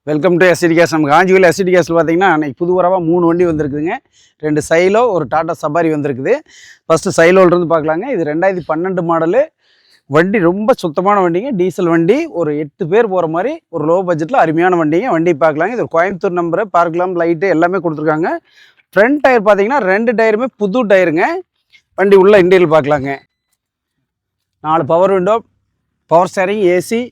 Welcome to SCD case. நம்ம Kanchipuram SCD கேஸில் பார்த்தீங்கன்னா அன்றைக்கி புது வரவாக 3 வண்டி வந்திருக்குதுங்க. 2 சைலோ, ஒரு டாடா சபாரி வந்திருக்குது. ஃபஸ்ட்டு சைலோலேருந்து பார்க்கலாங்க. இது 2012 மாடலு வண்டி. ரொம்ப சுத்தமான வண்டிங்க, டீசல் வண்டி. ஒரு 8 பேர் போகிற மாதிரி ஒரு லோ பட்ஜெட்டில் அருமையான வண்டிங்க. வண்டி பார்க்கலாங்க. இது ஒரு கோயம்புத்தூர் நம்பரு, பார்க்கலாம், லைட்டு எல்லாமே கொடுத்துருக்காங்க. ஃப்ரண்ட் டயர் பார்த்தீங்கன்னா 2 டயருமே புது டயருங்க. வண்டி உள்ள இன்டீரியல் பார்க்கலாங்க. 4 power window, power steering, AC,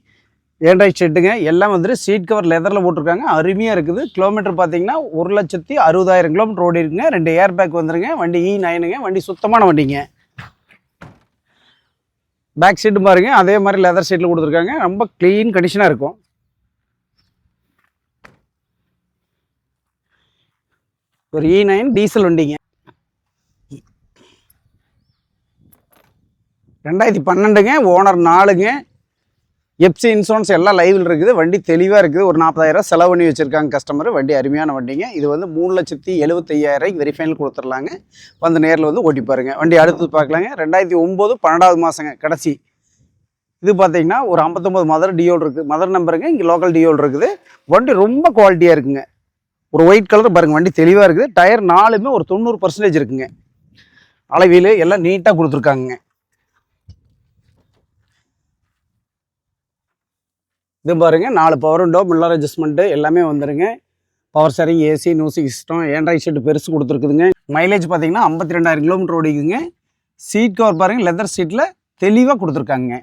Android செட்டுங்க. எல்லாம் வந்துட்டு சீட் கவர் லெதரில் போட்டிருக்காங்க. அருமையாக இருக்குது. கிலோமீட்டர் பார்த்தீங்கன்னா 1,60,000 கிலோமீட்டர் ஓடி இருக்குங்க. 2 ஏர் பேக் வந்துருங்க. வண்டி E9ங்க. வண்டி சுத்தமான வண்டிங்க. பேக் சீட்டு பாருங்க, அதே மாதிரி லெதர் சீட்டில் கொடுத்துருக்காங்க. ரொம்ப க்ளீன் கண்டிஷனாக இருக்கும். ஒரு E9 டீசல் வண்டிங்க. 2012ங்க. ஓனர் 4ங்க. எஃப்சி இன்சூரன்ஸ் எல்லாம் லைவில் இருக்குது. வண்டி தெளிவாக இருக்குது. ஒரு 40,000 செலவு பண்ணி வச்சுருக்காங்க கஸ்டமர். வண்டி அருமையான வண்டிங்க. இது வந்து 3,75,000 வெரிஃபைனல் கொடுத்துர்லாங்க. வந்து நேரில் வந்து ஓட்டி பாருங்க. வண்டி அடுத்தது பார்க்கலாங்க. 2009 12வது மாதங்க கடைசி. இது பார்த்தீங்கன்னா ஒரு 59 மதர் டியோல் இருக்குது. மதர் நம்பருங்க. இங்கே லோக்கல் டியோல் இருக்குது. வண்டி ரொம்ப குவாலிட்டியாக இருக்குங்க. ஒரு ஒயிட் கலர் பாருங்கள். வண்டி தெளிவாக இருக்குது. டயர் 4மே ஒரு 90% இருக்குங்க. அளவீல் எல்லாம் நீட்டாக கொடுத்துருக்காங்க. இது பாருங்க, 4 பவர் விண்டோ, மில்லர் அட்ஜஸ்ட்மெண்ட்டு எல்லாமே வந்துருங்க. Power steering, AC, music system, Android set பெருசு கொடுத்துருக்குதுங்க. மைலேஜ் பார்த்தீங்கன்னா 52,000 கிலோமீட்டர் ஓடிக்குங்க. சீட் கவர் பாருங்கள், லெதர் சீட்டில் தெளிவாக கொடுத்துருக்காங்க.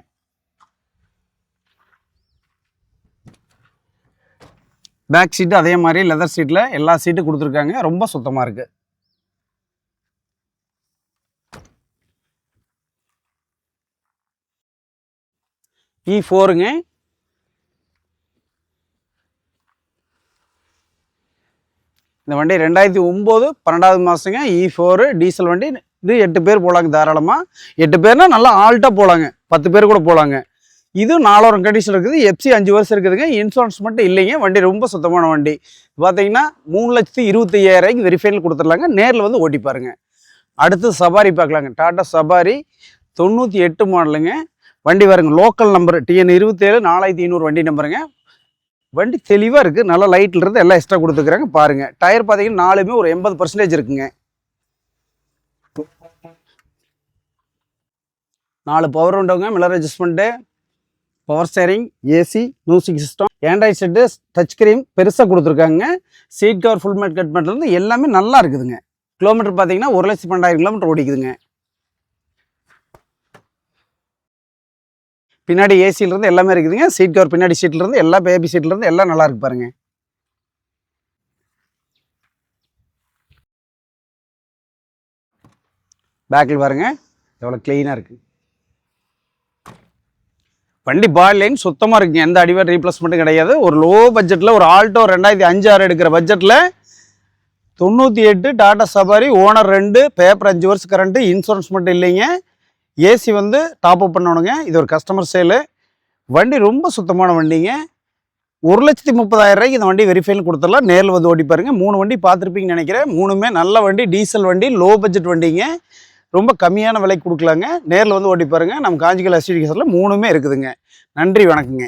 பேக் சீட்டு அதே மாதிரி லெதர் சீட்டில் எல்லா சீட்டும் கொடுத்துருக்காங்க. ரொம்ப சுத்தமாக இருக்குது. E4ங்க. இந்த வண்டி 2009 12வது மாதங்க. E4 டீசல் வண்டி. இது 8 பேர் போகலாங்க தாராளமாக. 8 பேர்னா நல்லா ஆல்ட்டாக போகலாங்க. 10 பேர் கூட போகலாங்க. இது 4 கண்டிஷன் இருக்குது. எஃப்சி 5 வருஷம் இருக்குதுங்க. இன்சூரன்ஸ் மட்டும் இல்லைங்க. வண்டி ரொம்ப சுத்தமான வண்டி. பார்த்தீங்கன்னா 3,25,000 வெரிஃபைனல் கொடுத்துடலாங்க. நேரில் வந்து ஓட்டி பாருங்க. அடுத்து சபாரி பார்க்கலாங்க. டாடா சபாரி 98 மாடலுங்க. வண்டி வருங்க லோக்கல் நம்பர் TN 27 4500 வண்டி நம்பருங்க. வண்டி தெளிவாக இருக்குது. நல்லா லைட்டில் இருந்து எல்லாம் எக்ஸ்ட்ரா கொடுத்துக்கிறாங்க. பாருங்கள், டயர் பார்த்தீங்கன்னா 4மே ஒரு 80% இருக்குங்க. 4 பவர் விண்டோங்க, mirror adjustment, power steering, AC, music system, Android set, touch screen பெருசாக கொடுத்துருக்காங்க. Seat cover full mat cut பண்ணுறது எல்லாமே நல்லா இருக்குதுங்க. கிலோமீட்டர் பார்த்தீங்கன்னா 1,12,000 கிலோமீட்டர் ஓடிக்குதுங்க. பின்னாடி ஏசியிலிருந்து எல்லாமே இருக்குதுங்க. சீட் கவர் பின்னாடி சீட்லேருந்து எல்லா பேபி சீட்லேருந்து எல்லாம் நல்லா இருக்கு பாருங்க. பேக்கில் பாருங்க எவ்வளோ க்ளீனாக இருக்குது. வண்டி பாடி லைன் சுத்தமாக இருக்குங்க. எந்த அடிவேர் ரீப்ளேஸ்மெண்ட்டும் கிடையாது. ஒரு லோ பட்ஜெட்டில் ஒரு ஆல்டோ 2005-6 எடுக்கிற பட்ஜெட்டில் 98 டாடா சபாரி, ஓனர் 2, பேப்பர் 5 வருஷம் கரண்ட்டு, இன்சூரன்ஸ் மட்டும் இல்லைங்க. ஏசி வந்து டாப் அப் பண்ணணுங்க. இது ஒரு கஸ்டமர் சேலு. வண்டி ரொம்ப சுத்தமான வண்டிங்க. 1,30,000 இந்த வண்டி வெரிஃபைனல் கொடுத்துடலாம். நேரில் வந்து ஓட்டி பாருங்க. 3 வண்டி பார்த்துருப்பீங்கன்னு நினைக்கிறேன். 3மே நல்ல வண்டி, டீசல் வண்டி, லோ பட்ஜெட் வண்டிங்க. ரொம்ப கம்மியான விலைக்கு கொடுக்கலாங்க. நேரில் வந்து ஓட்டி பாருங்க. நம்ம காஞ்சிபுரம் எஸ்டிடி கேஸில் 3மே இருக்குதுங்க. நன்றி, வணக்கங்க.